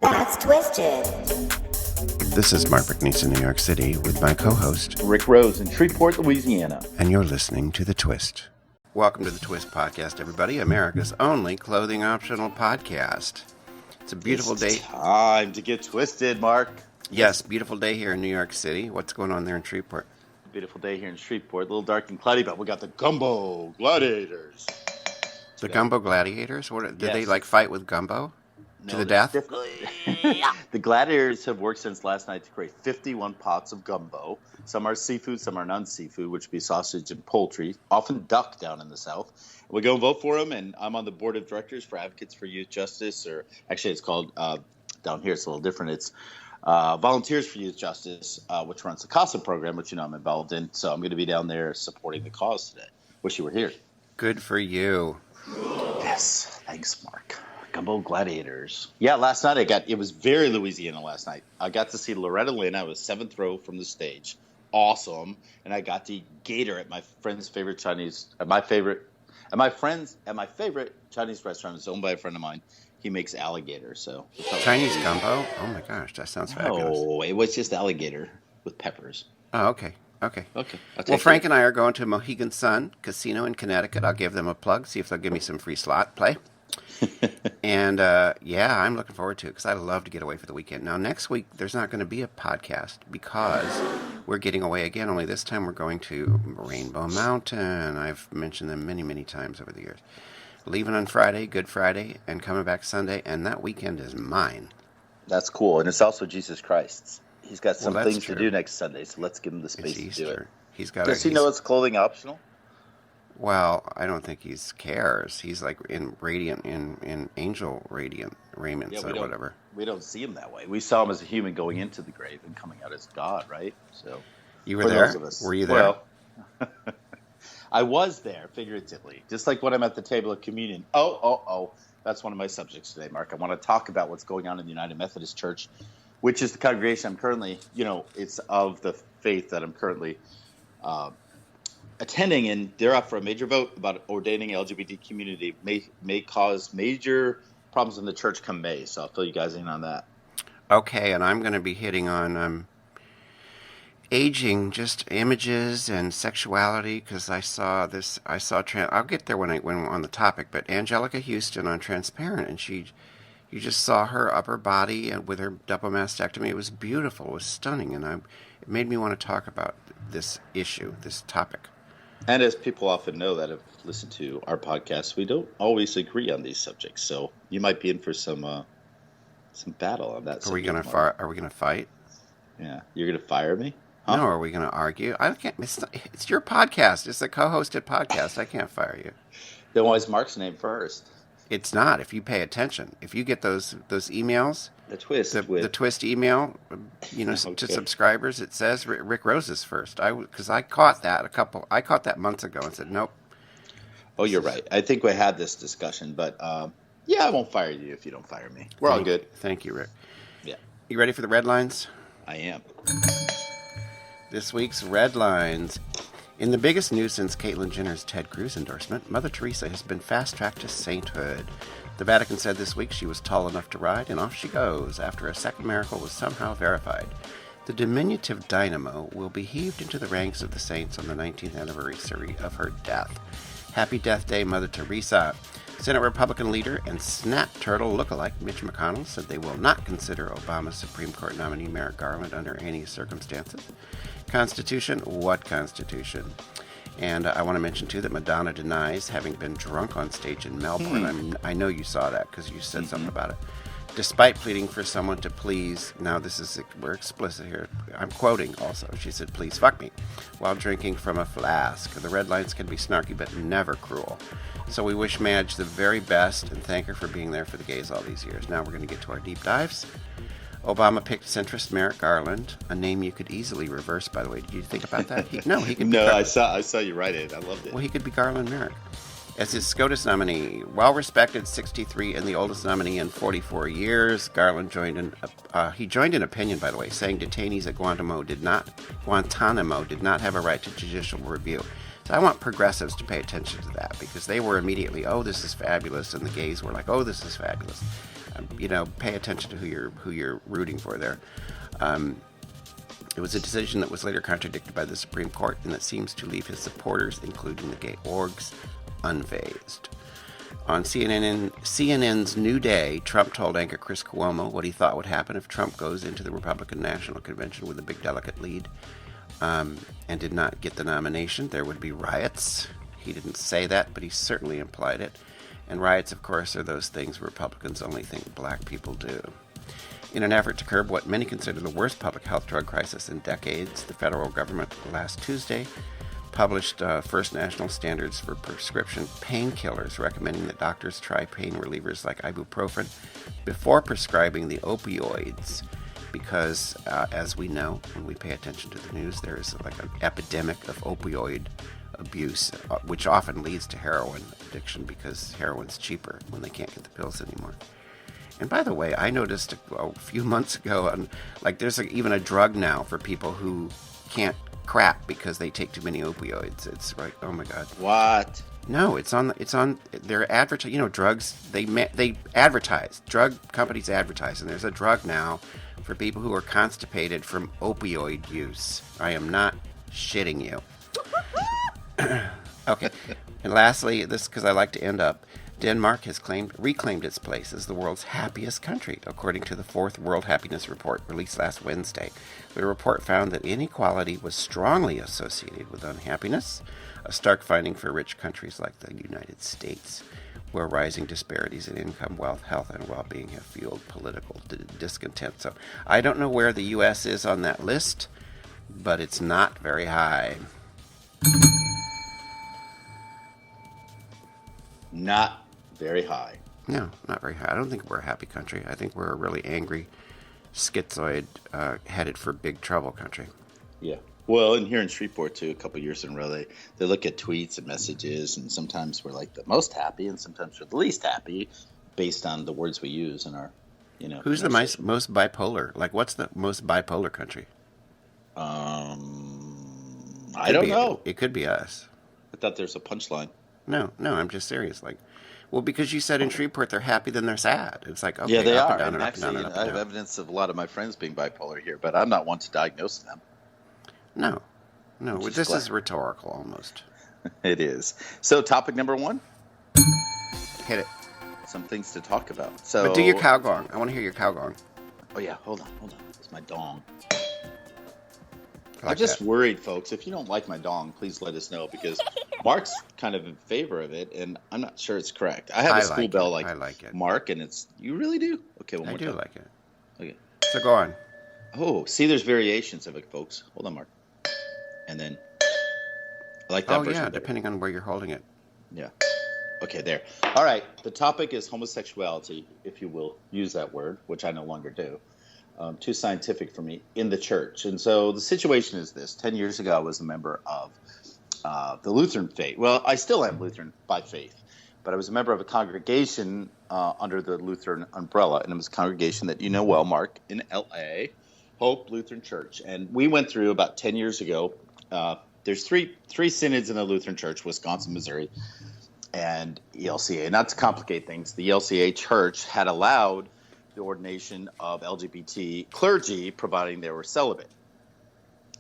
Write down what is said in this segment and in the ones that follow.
That's Twisted. This is Mark McNease in New York City with my co-host, Rick Rose in Shreveport, Louisiana. And you're listening to The Twist. Welcome to The Twist Podcast, everybody, America's only clothing-optional podcast. It's a beautiful day. Time to get twisted, Mark. Yes, beautiful day here in New York City. What's going on there in Shreveport? Beautiful day here in Shreveport. A little dark and cloudy, but we got the Gumbo Gladiators. The Gumbo Gladiators? Did Yes. they, fight with gumbo? To the death? The Gladiators have worked since last night to create 51 pots of gumbo. Some are seafood, some are non-seafood, which would be sausage and poultry, often duck down in the South. We go and vote for them, and I'm on the board of directors for Advocates for Youth Justice, or actually it's called, down here it's a little different, it's Volunteers for Youth Justice, which runs the CASA program, which I'm involved in. So I'm going to be down there supporting the cause today. Wish you were here. Good for you. Yes, thanks, Mark. Gumbo Gladiators. Yeah, last night it was very Louisiana last night. I got to see Loretta Lynn. I was 7th row from the stage. Awesome. And I got to eat gator at my friend's favorite Chinese, my favorite Chinese restaurant is owned by a friend of mine. He makes alligator, so. Chinese gumbo? Oh my gosh, that sounds fabulous. Oh, it was just alligator with peppers. Oh, okay. Well, Frank and I are going to Mohegan Sun Casino in Connecticut. I'll give them a plug, see if they'll give me some free slot play. And, I'm looking forward to it because I love to get away for the weekend. Now, next week, there's not going to be a podcast because we're getting away again, only this time we're going to Rainbow Mountain. I've mentioned them many, many times over the years. Leaving on Friday, Good Friday, and coming back Sunday, and that weekend is mine. That's cool. And it's also Jesus Christ's. He's got some things true. to do next Sunday, so let's give him the space to do it. Does he know it's clothing optional? Well, I don't think he cares. He's like in angel radiant raiments or whatever. We don't see him that way. We saw him as a human going into the grave and coming out as God, right? So you were there? Were you there? Well, I was there, figuratively. Just like when I'm at the table of communion. Oh. That's one of my subjects today, Mark. I want to talk about what's going on in the United Methodist Church, which is the congregation I'm currently, it's of the faith that I'm currently attending, and they're up for a major vote about ordaining LGBT community may cause major problems in the church come May. So I'll fill you guys in on that. Okay, and I'm going to be hitting on aging, just images and sexuality, because I saw I'll get there when on the topic, but Angelica Houston on Transparent, and you just saw her upper body and with her double mastectomy. It was beautiful, it was stunning, and it made me want to talk about this issue, this topic. And as people often know that have listened to our podcast, we don't always agree on these subjects. So you might be in for some battle on that. Are we going to fight? Yeah, you're going to fire me? Huh? No, are we going to argue? I can't. It's your podcast. It's a co-hosted podcast. I can't fire you. Then why is Mark's name first? It's not. If you pay attention, if you get those emails, the twist email, okay. To subscribers, it says Rick Rose is first. Because I caught that months ago and said nope. Oh, you're right. I think we had this discussion, but I won't fire you if you don't fire me. We're all good. Thank you, Rick. Yeah. You ready for the red lines? I am. This week's red lines. In the biggest news since Caitlyn Jenner's Ted Cruz endorsement, Mother Teresa has been fast-tracked to sainthood. The Vatican said this week she was tall enough to ride, and off she goes after a second miracle was somehow verified. The diminutive dynamo will be heaved into the ranks of the saints on the 19th anniversary of her death. Happy Death Day, Mother Teresa. Senate Republican leader and snap turtle lookalike Mitch McConnell said they will not consider Obama's Supreme Court nominee Merrick Garland under any circumstances. Constitution? What Constitution? And I want to mention, too, that Madonna denies having been drunk on stage in Melbourne. I know you saw that because you said something about it. Despite pleading for someone to please, now we're explicit here, I'm quoting also, she said, please fuck me, while drinking from a flask. The red lines can be snarky, but never cruel. So we wish Madge the very best and thank her for being there for the gays all these years. Now we're going to get to our deep dives. Obama picked centrist Merrick Garland, a name you could easily reverse, by the way. Did you think about that? He could be I saw you write it. I loved it. Well, he could be Garland Merrick. As his SCOTUS nominee, well-respected, 63, and the oldest nominee in 44 years, Garland joined an opinion, by the way, saying detainees at Guantanamo did not have a right to judicial review. So I want progressives to pay attention to that, because they were immediately, oh, this is fabulous, and the gays were like, oh, this is fabulous. pay attention to who you're rooting for there. It was a decision that was later contradicted by the Supreme Court, and that seems to leave his supporters, including the gay orgs, unfazed. On CNN's New Day, Trump told anchor Chris Cuomo what he thought would happen if Trump goes into the Republican National Convention with a big delicate lead and did not get the nomination. There would be riots. He didn't say that, but he certainly implied it. And riots, of course, are those things Republicans only think black people do. In an effort to curb what many consider the worst public health drug crisis in decades, the federal government last Tuesday published first national standards for prescription painkillers, recommending that doctors try pain relievers like ibuprofen before prescribing the opioids, because, as we know, when we pay attention to the news, there is like an epidemic of opioid abuse, which often leads to heroin addiction because heroin's cheaper when they can't get the pills anymore. And by the way, I noticed a few months ago, there's even a drug now for people who can't crap because they take too many opioids. It's like, oh my God. What? No, it's on their advertising. Drugs, they advertise. Drug companies advertise, and there's a drug now for people who are constipated from opioid use. I am not shitting you. Okay. And lastly, this because I like to end up, Denmark has reclaimed its place as the world's happiest country, according to the fourth World Happiness Report released last Wednesday. The report found that inequality was strongly associated with unhappiness, a stark finding for rich countries like the United States, where rising disparities in income, wealth, health, and well-being have fueled political discontent. So I don't know where the U.S. is on that list, but it's not very high. Not very high. No, not very high. I don't think we're a happy country. I think we're a really angry, schizoid, headed for big trouble country. Yeah. Well, and here in Shreveport, too, a couple years in a row, they look at tweets and messages, and sometimes we're like the most happy, and sometimes we're the least happy based on the words we use in our, Who's the most bipolar? Like, what's the most bipolar country? I don't know. It could be us. I thought there's a punchline. No, I'm just serious. Well, because you said in Shreveport they're happy, then they're sad. It's like, okay, yeah, they up are. And down, and up actually, and down, up and I have down. evidence of a lot of my friends being bipolar here, but I'm not one to diagnose them. No, this is rhetorical almost. It is. So, topic number 1. Hit it. Some things to talk about. So, but do your cow gong. I want to hear your cow gong. Oh yeah, hold on. It's my dong. I'm just worried, folks. If you don't like my dong, please let us know, because Mark's kind of in favor of it, and I'm not sure it's correct. I have a school bell like I like it. Mark, and you really do? Okay, one more time. I do like it. Okay. So go on. Oh, see, there's variations of it, folks. Hold on, Mark. And then I like that version. Oh, yeah, better. depending on where you're holding it. Yeah. Okay, there. All right. The topic is homosexuality, if you will use that word, which I no longer do. Too scientific for me, in the church. And so the situation is this. 10 years ago, I was a member of the Lutheran faith. Well, I still am Lutheran by faith, but I was a member of a congregation under the Lutheran umbrella, and it was a congregation that you know well, Mark, in L.A., Hope Lutheran Church. And we went through about 10 years ago. There's three synods in the Lutheran Church, Wisconsin, Missouri, and ELCA. Not to complicate things, the ELCA church had allowed the ordination of LGBT clergy, providing they were celibate.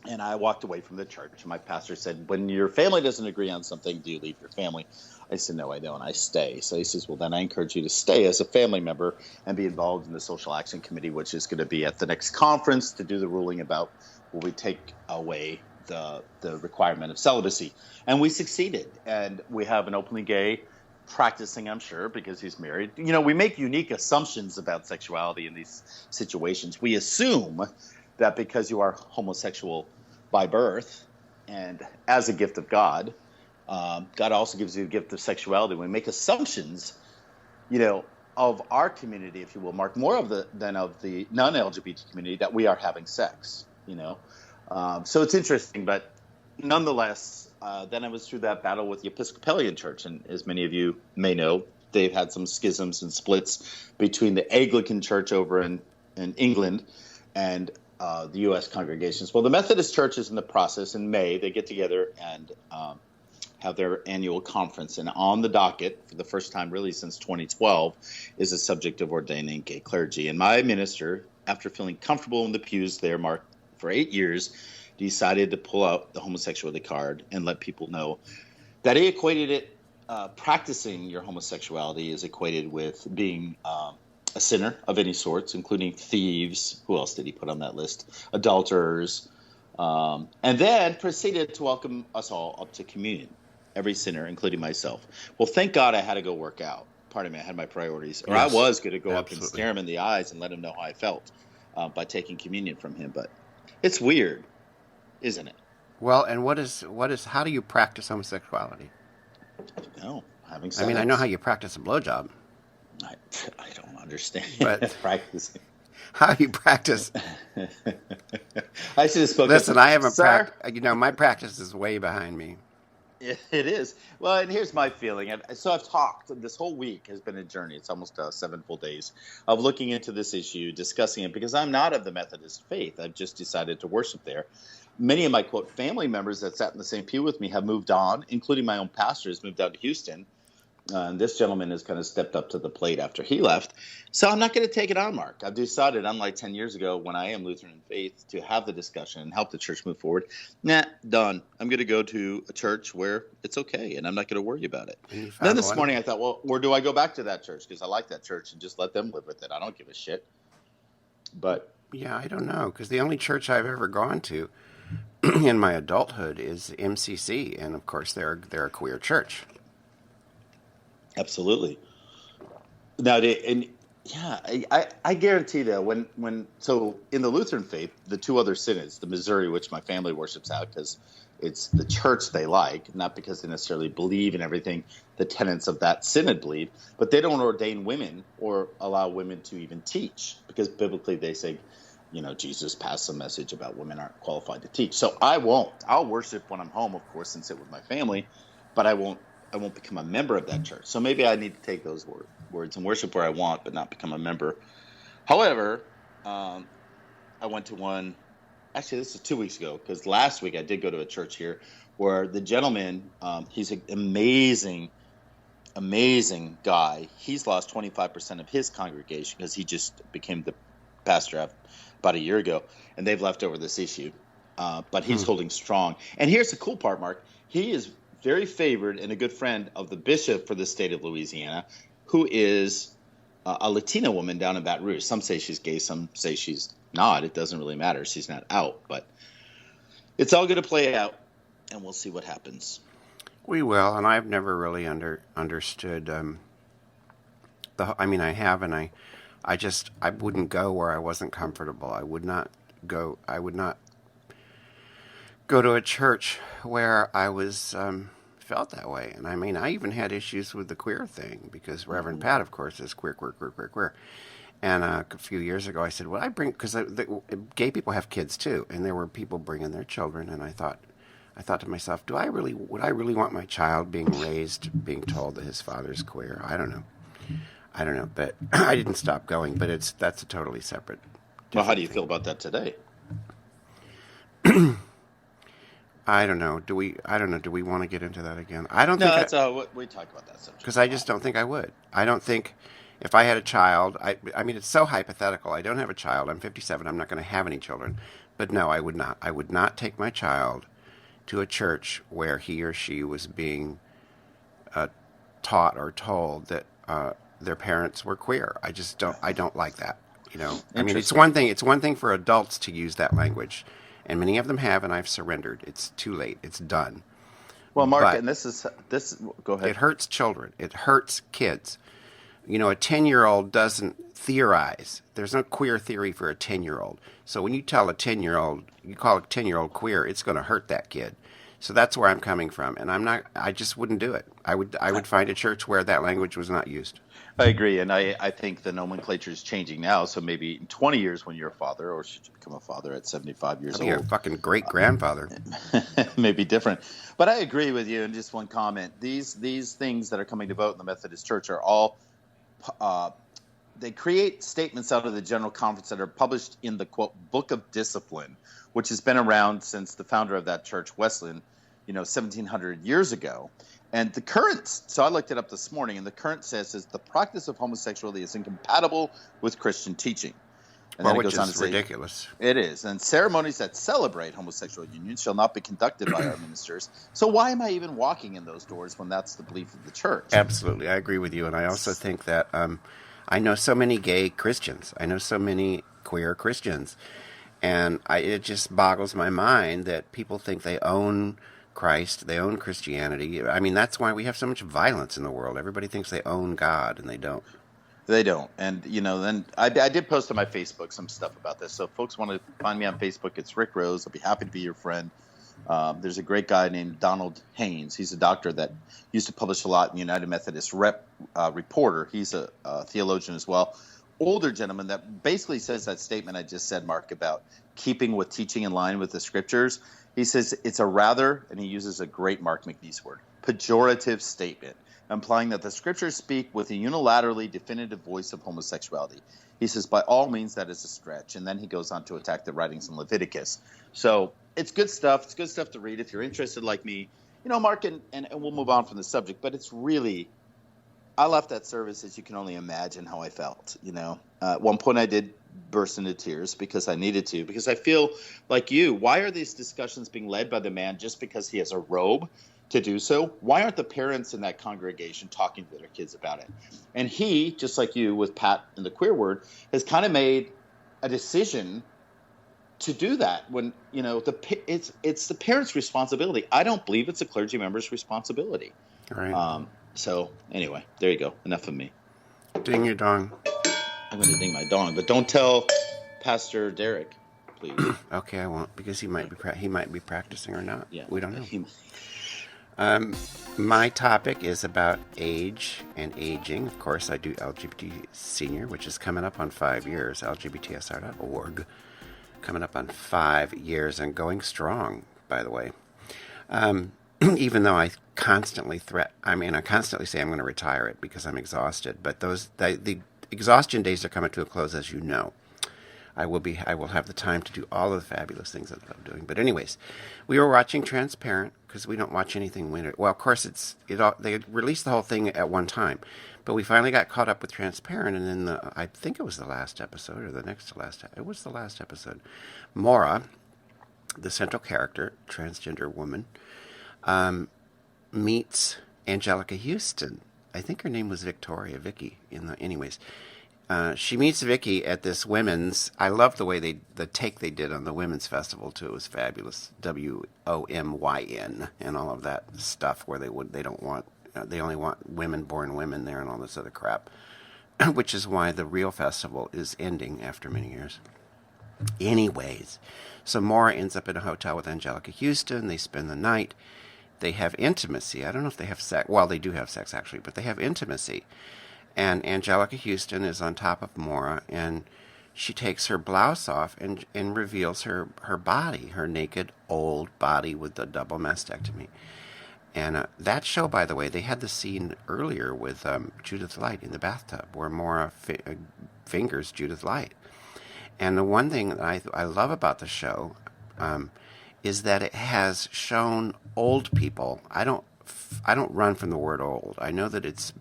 And I walked away from the church. And my pastor said, when your family doesn't agree on something, do you leave your family? I said, no, I don't. I stay. So he says, well, then I encourage you to stay as a family member and be involved in the Social Action Committee, which is going to be at the next conference to do the ruling about will we take away the requirement of celibacy. And we succeeded. And we have an openly gay practicing, I'm sure, because he's married. We make unique assumptions about sexuality in these situations. We assume that because you are homosexual by birth and as a gift of God, God also gives you a gift of sexuality. We make assumptions, of our community, if you will, Mark, more than of the non-LGBT community, that we are having sex, So it's interesting, but nonetheless, then I was through that battle with the Episcopalian Church, and as many of you may know, they've had some schisms and splits between the Anglican Church over in England and the U.S. congregations. Well, the Methodist Church is in the process. In May, they get together and have their annual conference. And on the docket, for the first time really since 2012, is the subject of ordaining gay clergy. And my minister, after feeling comfortable in the pews there, Mark, for 8 years, decided to pull out the homosexuality card and let people know that he equated it, practicing your homosexuality is equated with being a sinner of any sorts, including thieves. Who else did he put on that list? Adulterers. And then proceeded to welcome us all up to communion, every sinner, including myself. Well, thank God I had to go work out. Pardon me, I had my priorities. Or yes, I was going to go up and stare him in the eyes and let him know how I felt by taking communion from him. But it's weird, isn't it? Well, and how do you practice homosexuality? I don't know. Having sex. I mean, I know how you practice a blowjob. I don't understand practicing. How you practice? I should have spoken. Listen, I haven't practiced. My practice is way behind me. It is. Well, and here's my feeling. So I've talked. This whole week has been a journey. It's almost 7 full days of looking into this issue, discussing it, because I'm not of the Methodist faith. I've just decided to worship there. Many of my, quote, family members that sat in the same pew with me have moved on, including my own pastor has moved out to Houston. And this gentleman has kind of stepped up to the plate after he left. So I'm not going to take it on, Mark. I've decided, unlike 10 years ago when I am Lutheran in faith, to have the discussion and help the church move forward. Done. I'm going to go to a church where it's okay, and I'm not going to worry about it. Then this morning I thought, well, or do I go back to that church? Because I like that church and just let them live with it. I don't give a shit. But yeah, I don't know, because the only church I've ever gone to in my adulthood is MCC, and of course they're a queer church. Absolutely. Now, I guarantee that so in the Lutheran faith, the two other synods, the Missouri, which my family worships out because it's the church they like, not because they necessarily believe in everything the tenets of that synod believe, but they don't ordain women or allow women to even teach, because biblically they say, Jesus passed a message about women aren't qualified to teach. So I won't. I'll worship when I'm home, of course, and sit with my family, but I won't become a member of that church. So maybe I need to take those words and worship where I want, but not become a member. However, I went to one, actually this is 2 weeks ago, because last week I did go to a church here where the gentleman, he's an amazing guy. He's lost 25% of his congregation because he just became the pastor about a year ago, and they've left over this issue. But he's holding strong. And here's the cool part, Mark. He is very favored and a good friend of the bishop for the state of Louisiana, who is a Latina woman down in Baton Rouge. Some say she's gay, some say she's not. It doesn't really matter. She's not out, but it's all going to play out, and we'll see what happens. We will, and I've never really understood. I have, and I wouldn't go where I wasn't comfortable. I would not go to a church where I was felt that way. And I even had issues with the queer thing, because Reverend Pat, of course, is queer. And a few years ago I said, well, because gay people have kids too, and there were people bringing their children, and I thought to myself, would I really want my child being told that his father's queer? I don't know, but I didn't stop going, but that's a totally separate. Well, how do you feel about that today? I don't know. Do we want to get into that again? I don't think. No, that's we talk about that subject. Because I just don't think I would. I don't think if I had a child. It's so hypothetical. I don't have a child. I'm 57. I'm not going to have any children. But no, I would not. I would not take my child to a church where he or she was being taught or told that their parents were queer. I just don't. I don't like that. It's one thing. It's one thing for adults to use that language. And many of them have, and I've surrendered. It's too late. It's done. Well, Mark, and this. Go ahead. It hurts children. It hurts kids. A 10-year-old doesn't theorize. There's no queer theory for a 10-year-old. So when you tell a 10-year-old, you call a 10-year-old queer, it's going to hurt that kid. So that's where I'm coming from, and I just wouldn't do it. I would find a church where that language was not used. I agree, and I think the nomenclature is changing now. So maybe in 20 years when you're a father, or should you become a father at 75 years old? You're a fucking great-grandfather. May be different. But I agree with you, and just one comment. These things that are coming to vote in the Methodist Church are all they create statements out of the General Conference that are published in the, quote, Book of Discipline, which has been around since the founder of that church, Wesley, 1,700 years ago. And the current, so I looked it up this morning, and the current says is the practice of homosexuality is incompatible with Christian teaching. And then it goes on to say, ridiculous. It is. And ceremonies that celebrate homosexual unions shall not be conducted by our ministers. So why am I even walking in those doors when that's the belief of the church? Absolutely. I agree with you. And I also think that I know so many gay Christians. I know so many queer Christians. And it just boggles my mind that people think they own Christ, they own Christianity. I mean, that's why we have so much violence in the world. Everybody thinks they own God, and they don't. They don't. And, then I did post on my Facebook some stuff about this. So if folks want to find me on Facebook, it's Rick Rose. I'll be happy to be your friend. There's a great guy named Donald Haynes. He's a doctor that used to publish a lot in the United Methodist Reporter. He's a theologian as well. Older gentleman that basically says that statement I just said, Mark, about keeping with teaching in line with the scriptures. He says it's a rather, and he uses a great Mark McNease word, pejorative statement, implying that the scriptures speak with a unilaterally definitive voice of homosexuality. He says, by all means, that is a stretch. And then he goes on to attack the writings in Leviticus. So it's good stuff. It's good stuff to read if you're interested like me. Mark, and we'll move on from the subject, but it's really, I left that service as you can only imagine how I felt. At one point I did burst into tears because I needed to, because I feel like you. Why are these discussions being led by the man just because he has a robe to do so? Why aren't the parents in that congregation talking to their kids about it? And he, just like you with Pat and the queer word, has kind of made a decision to do that when, it's the parents' responsibility. I don't believe it's a clergy member's responsibility. All right. So anyway, there you go. Enough of me. Ding your dong. I'm going to ding my dong, but don't tell Pastor Derek, please. Okay, I won't, because he might be practicing or not. Yeah, we don't know. My topic is about age and aging. Of course, I do LGBT Senior, which is coming up on 5 years. LGBTSR.org, coming up on 5 years and going strong, by the way. Even though I constantly say I'm going to retire it because I'm exhausted. But the exhaustion days are coming to a close, as you know. I will have the time to do all of the fabulous things that I love doing. But anyways, we were watching Transparent because we don't watch anything winter. Well, of course, they released the whole thing at one time, but we finally got caught up with Transparent, and then I think it was the last episode or the next to last. It was the last episode. Maura, the central character, transgender woman, meets Angelica Houston. I think her name was Vicky. Anyways. She meets Vicky at this women's. I love the way the take they did on the women's festival too. It was fabulous. WOMYN and all of that stuff where they only want women-born women there and all this other crap, which is why the real festival is ending after many years. Anyways, so Maura ends up in a hotel with Angelica Houston. They spend the night. They have intimacy. I don't know if they have sex. Well, they do have sex actually, but they have intimacy. And Angelica Houston is on top of Maura, and she takes her blouse off and reveals her body, her naked, old body with the double mastectomy. And that show, by the way, they had the scene earlier with Judith Light in the bathtub, where Maura fingers Judith Light. And the one thing that I love about the show is that it has shown old people. I don't run from the word old. I know that it's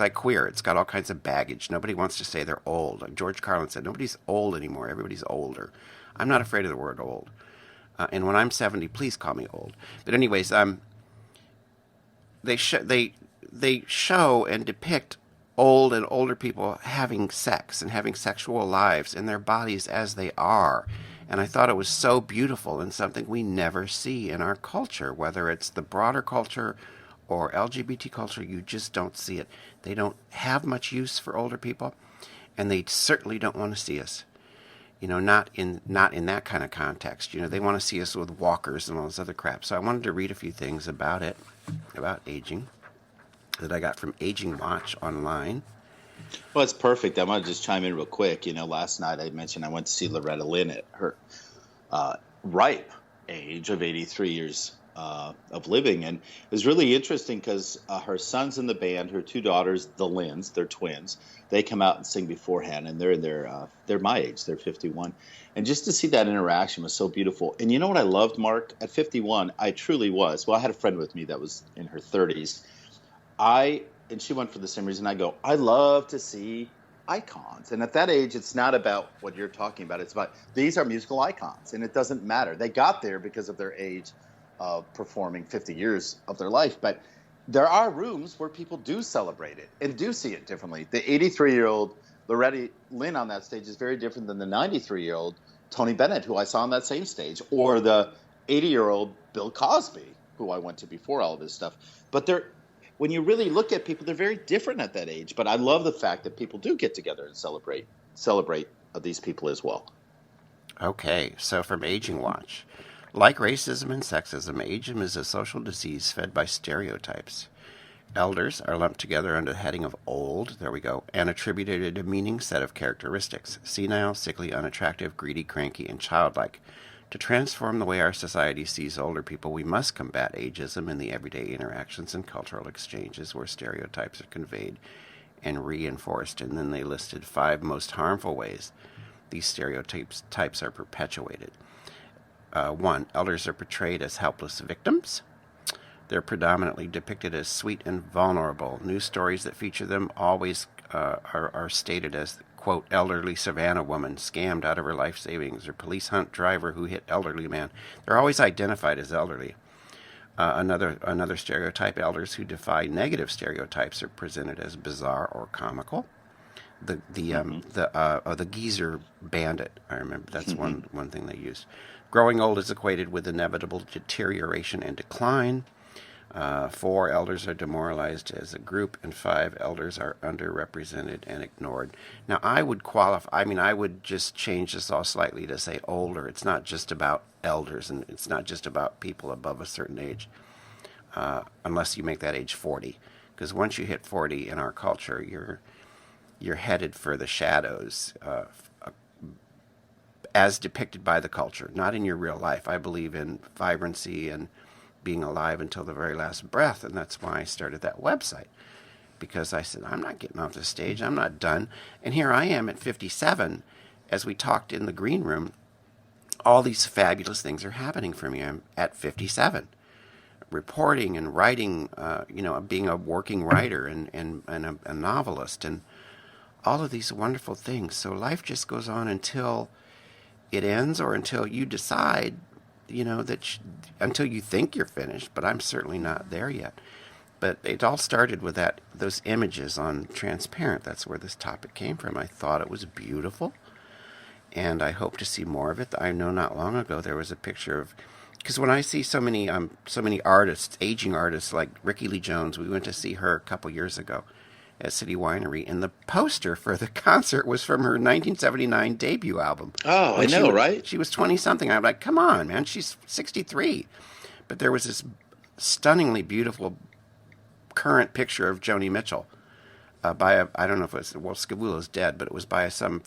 like queer. It's got all kinds of baggage. Nobody wants to say they're old. Like George Carlin said, nobody's old anymore. Everybody's older. I'm not afraid of the word old. And when I'm 70, please call me old. But anyways, they show and depict old and older people having sex and having sexual lives in their bodies as they are. And I thought it was so beautiful and something we never see in our culture, whether it's the broader culture or LGBT culture. You just don't see it. They don't have much use for older people, and they certainly don't want to see us. Not in that kind of context. They want to see us with walkers and all this other crap. So I wanted to read a few things about it, about aging, that I got from Aging Watch online. Well, it's perfect. I want to just chime in real quick. Last night I mentioned I went to see Loretta Lynn at her ripe age of 83 years of living. And it was really interesting because her son's in the band, her two daughters, the Lynns, they're twins. They come out and sing beforehand, and they're my age, they're 51. And just to see that interaction was so beautiful. And you know what I loved, Mark? At 51, I truly was. Well, I had a friend with me that was in her 30s. And she went for the same reason I go. I love to see icons. And at that age, it's not about what you're talking about. It's about these are musical icons, and it doesn't matter. They got there because of their age of performing 50 years of their life. But there are rooms where people do celebrate it and do see it differently. The 83-year-old Loretta Lynn on that stage is very different than the 93-year-old Tony Bennett, who I saw on that same stage, or the 80-year-old Bill Cosby, who I went to before all of this stuff. But when you really look at people, they're very different at that age. But I love the fact that people do get together and celebrate these people as well. Okay, so from Aging Watch. Like racism and sexism, ageism is a social disease fed by stereotypes. Elders are lumped together under the heading of old, there we go, and attributed a demeaning set of characteristics: senile, sickly, unattractive, greedy, cranky, and childlike. To transform the way our society sees older people, we must combat ageism in the everyday interactions and cultural exchanges where stereotypes are conveyed and reinforced. And then they listed 5 most harmful ways these stereotypes are perpetuated. 1. Elders are portrayed as helpless victims. They're predominantly depicted as sweet and vulnerable. News stories that feature them always are stated as, quote, elderly Savannah woman scammed out of her life savings, or police hunt driver who hit elderly man. They're always identified as elderly. Another stereotype, elders who defy negative stereotypes are presented as bizarre or comical. The geezer bandit, I remember that's one thing they used. Growing old is equated with inevitable deterioration and decline. 4, elders are demoralized as a group, and 5, elders are underrepresented and ignored. Now, I would just change this all slightly to say older. It's not just about elders, and it's not just about people above a certain age, unless you make that age 40. Because once you hit 40 in our culture, you're headed for the shadows, as depicted by the culture, not in your real life. I believe in vibrancy and being alive until the very last breath, and that's why I started that website, because I said, I'm not getting off the stage, I'm not done. And here I am at 57, as we talked in the green room, all these fabulous things are happening for me. I'm at 57, reporting and writing, being a working writer and a novelist, and all of these wonderful things. So life just goes on until it ends, or until you decide until you think you're finished, but I'm certainly not there yet. But it all started with those images on Transparent. That's where this topic came from. I thought it was beautiful, and I hope to see more of it. I know not long ago there was a picture of, because when I see so many artists, aging artists like Rickie Lee Jones, we went to see her a couple years ago at City Winery, and the poster for the concert was from her 1979 debut album. Oh, I know, right? She was 20-something. I'm like, come on, man, she's 63. But there was this stunningly beautiful current picture of Joni Mitchell by I don't know if it was, Scavullo's dead, but it was by some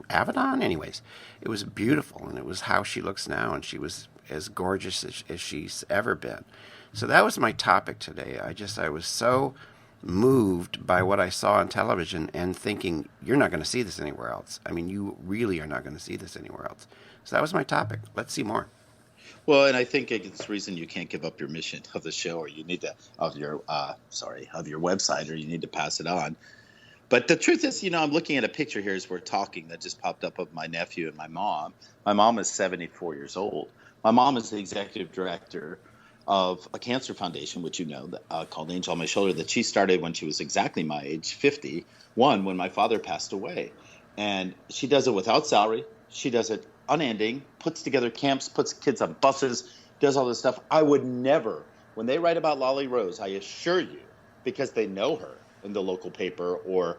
Avedon. Anyways, it was beautiful, and it was how she looks now, and she was as gorgeous as she's ever been. So that was my topic today. I was so moved by what I saw on television and thinking, you're not going to see this anywhere else. I mean, you really are not going to see this anywhere else. So that was my topic. Let's see more. Well, and I think it's the reason you can't give up your mission of the show, or you need to of your website, or you need to pass it on. But the truth is, I'm looking at a picture here as we're talking that just popped up of my nephew and my mom. My mom is 74 years old. My mom is the executive director of a cancer foundation, which called Angel on My Shoulder, that she started when she was exactly my age, 51, when my father passed away. And she does it without salary. She does it unending, puts together camps, puts kids on buses, does all this stuff. I would never, when they write about Lolly Rose, I assure you, because they know her in the local paper or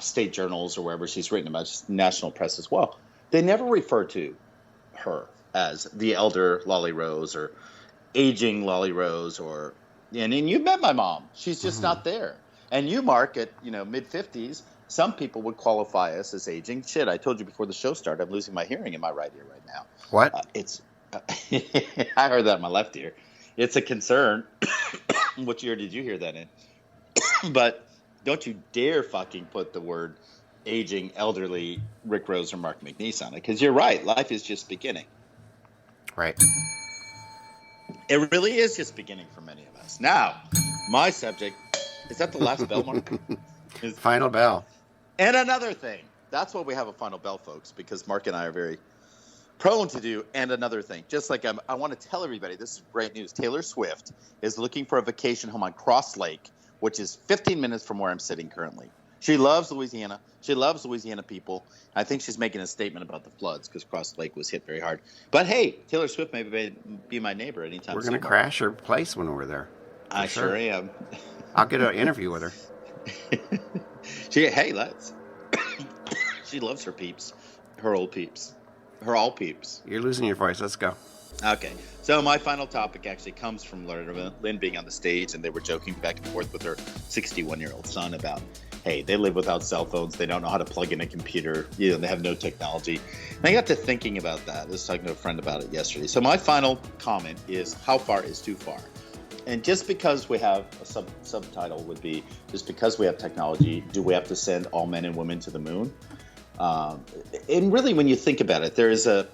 state journals or wherever she's written about, national press as well, they never refer to her as the elder Lolly Rose or aging Lolly Rose, and you met my mom. She's just not there. And you, Mark, at mid-50s, some people would qualify us as aging. Shit, I told you before the show started, I'm losing my hearing in my right ear right now. What? I heard that in my left ear. It's a concern. What year did you hear that in? But don't you dare fucking put the word aging, elderly Rick Rose or Mark McNease on it, because you're right. Life is just beginning. Right. It really is just beginning for many of us. Now, my subject, is that the last bell, Mark? Final bell. And another thing. That's why we have a final bell, folks, because Mark and I are very prone to do and another thing. Just like I want to tell everybody, this is great news. Taylor Swift is looking for a vacation home on Cross Lake, which is 15 minutes from where I'm sitting currently. She loves Louisiana. She loves Louisiana people. I think she's making a statement about the floods because Cross Lake was hit very hard. But hey, Taylor Swift may be my neighbor anytime soon. We're going to crash her place when we're there. I sure am. I'll get an interview with her. Let's. She loves her peeps, her old peeps, her all peeps. You're losing your voice. Let's go. Okay, so my final topic actually comes from Lynn being on the stage, and they were joking back and forth with her 61-year-old son about, hey, they live without cell phones. They don't know how to plug in a computer. They have no technology. And I got to thinking about that. I was talking to a friend about it yesterday. So my final comment is, how far is too far? And just because we have a subtitle would be, just because we have technology, do we have to send all men and women to the moon? And really, when you think about it, there is a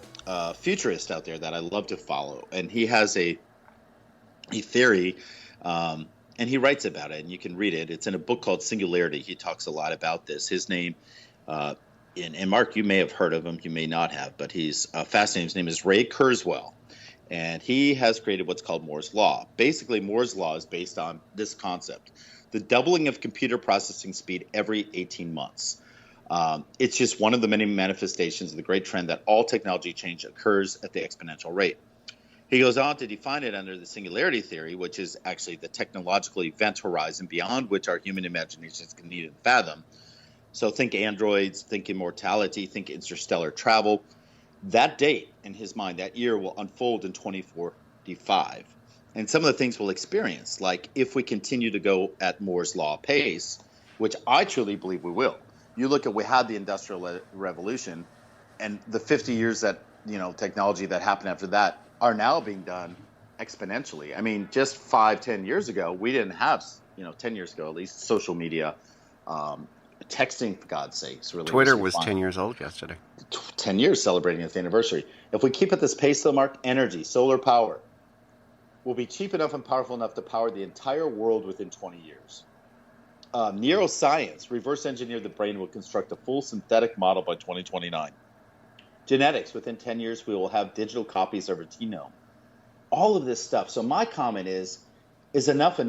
futurist out there that I love to follow, and he has a theory, and he writes about it, and you can read it. It's in a book called Singularity. He talks a lot about this. His name, and Mark, you may have heard of him, you may not have, but he's fascinating. His name is Ray Kurzweil, and he has created what's called Moore's Law. Basically, Moore's Law is based on this concept: the doubling of computer processing speed every 18 months. It's just one of the many manifestations of the great trend that all technology change occurs at the exponential rate. He goes on to define it under the singularity theory, which is actually the technological event horizon beyond which our human imaginations can even fathom. So think androids, think immortality, think interstellar travel. That date, in his mind, that year will unfold in 2045. And some of the things we'll experience, like if we continue to go at Moore's Law pace, which I truly believe we will. You look at, we had the Industrial Revolution, and the 50 years that, technology that happened after that are now being done exponentially. I mean, just 5-10 years ago, we didn't have, 10 years ago at least, social media, texting, for God's sakes. Really, Twitter was 10 years old yesterday. 10 years celebrating its anniversary. If we keep at this pace, though, Mark, energy, solar power, will be cheap enough and powerful enough to power the entire world within 20 years. Neuroscience, reverse engineer the brain, will construct a full synthetic model by 2029. Genetics, within 10 years, we will have digital copies of our genome. All of this stuff. So my comment is enough?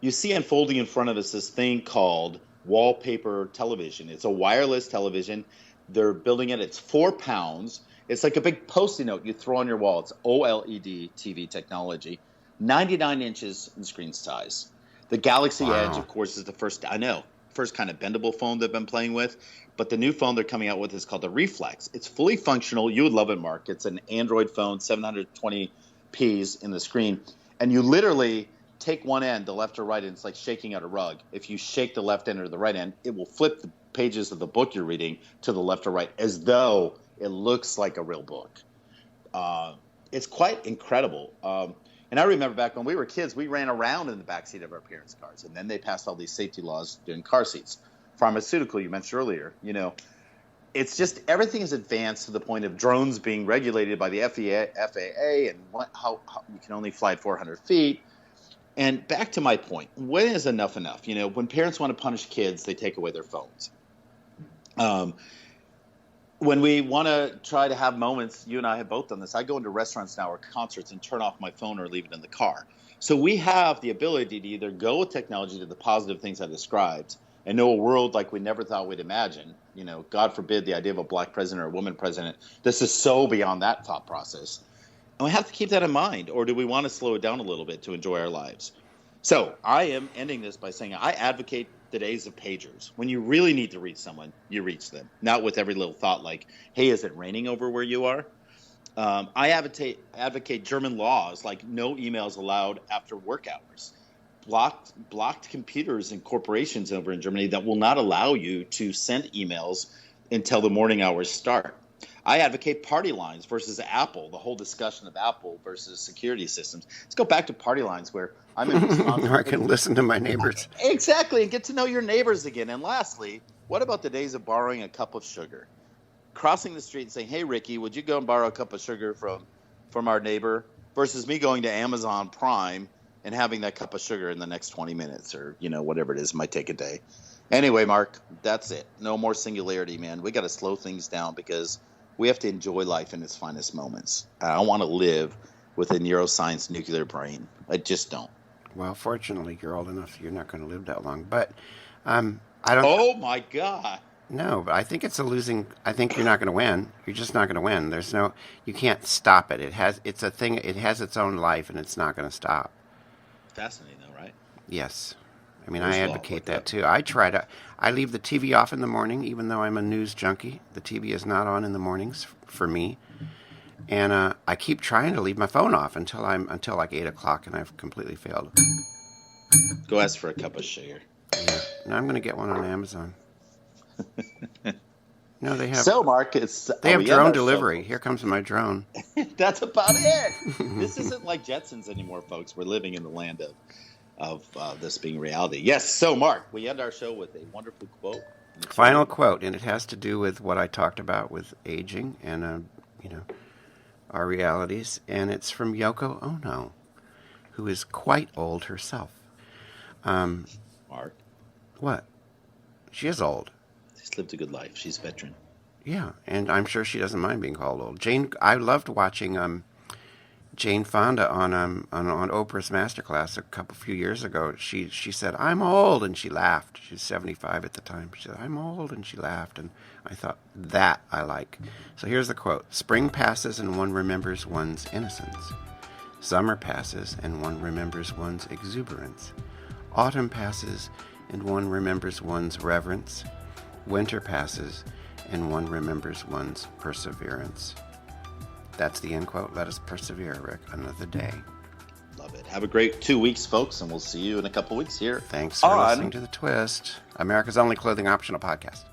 You see unfolding in front of us this thing called wallpaper television. It's a wireless television. They're building it. It's 4 pounds. It's like a big Post-it note you throw on your wall. It's OLED TV technology, 99 inches in screen size. The Galaxy Edge, of course, is the first kind of bendable phone they've been playing with. But the new phone they're coming out with is called the Reflex. It's fully functional. You would love it, Mark. It's an Android phone, 720p's in the screen. And you literally take one end, the left or right, and it's like shaking out a rug. If you shake the left end or the right end, it will flip the pages of the book you're reading to the left or right as though it looks like a real book. It's quite incredible. And I remember back when we were kids, we ran around in the backseat of our parents' cars. And then they passed all these safety laws doing car seats. Pharmaceutical, you mentioned earlier, it's just everything is advanced to the point of drones being regulated by the FAA and how you can only fly at 400 feet. And back to my point, when is enough enough? When parents want to punish kids, they take away their phones. When we want to try to have moments, you and I have both done this. I go into restaurants now or concerts and turn off my phone or leave it in the car. So we have the ability to either go with technology to the positive things I described and know a world like we never thought we'd imagine. God forbid the idea of a black president or a woman president. This is so beyond that thought process. And we have to keep that in mind. Or do we want to slow it down a little bit to enjoy our lives? So I am ending this by saying I advocate the days of pagers. When you really need to reach someone, you reach them. Not with every little thought like, hey, is it raining over where you are? I advocate German laws like no emails allowed after work hours. Blocked computers and corporations over in Germany that will not allow you to send emails until the morning hours start. I advocate party lines versus Apple, the whole discussion of Apple versus security systems. Let's go back to party lines where I'm in Wisconsin. I can listen to my neighbors. Exactly, and get to know your neighbors again. And lastly, what about the days of borrowing a cup of sugar? Crossing the street and saying, hey, Ricky, would you go and borrow a cup of sugar from our neighbor? Versus me going to Amazon Prime and having that cup of sugar in the next 20 minutes or, whatever it is, might take a day. Anyway, Mark, that's it. No more singularity, man. We got to slow things down because we have to enjoy life in its finest moments. I don't want to live with a neuroscience nuclear brain. I just don't. Well, fortunately, you're old enough, you're not going to live that long. But I don't. Oh, my God. No, but I think it's a losing. I think you're not going to win. You're just not going to win. You can't stop it. It's a thing. It has its own life, and it's not going to stop. Fascinating, though, right? Yes. I mean, I advocate that too. I leave the TV off in the morning, even though I'm a news junkie. The TV is not on in the mornings for me. And I keep trying to leave my phone off until like 8 o'clock, and I've completely failed. Go ask for a cup of sugar. Yeah. Now I'm going to get one on Amazon. No, they have. So, Mark, they have drone delivery. Here comes my drone. That's about it. This isn't like Jetsons anymore, folks. We're living in the land of this being reality. Yes. So, Mark, we end our show with a wonderful quote. Final quote, and it has to do with what I talked about with aging and our realities, and it's from Yoko Ono, who is quite old herself. Mark, what? She is old. She's lived a good life. She's a veteran. Yeah, and I'm sure she doesn't mind being called old. I loved watching Jane Fonda on Oprah's Masterclass a few years ago. She said, "I'm old," and she laughed. She was 75 at the time. She said, "I'm old," and she laughed. And I thought, that I like. So here's the quote: "Spring passes and one remembers one's innocence. Summer passes and one remembers one's exuberance. Autumn passes and one remembers one's reverence. Winter passes, and one remembers one's perseverance." That's the end quote. Let us persevere, Rick, another day. Love it. Have a great 2 weeks, folks, and we'll see you in a couple weeks here. Thanks for listening to The Twist, America's only clothing optional podcast.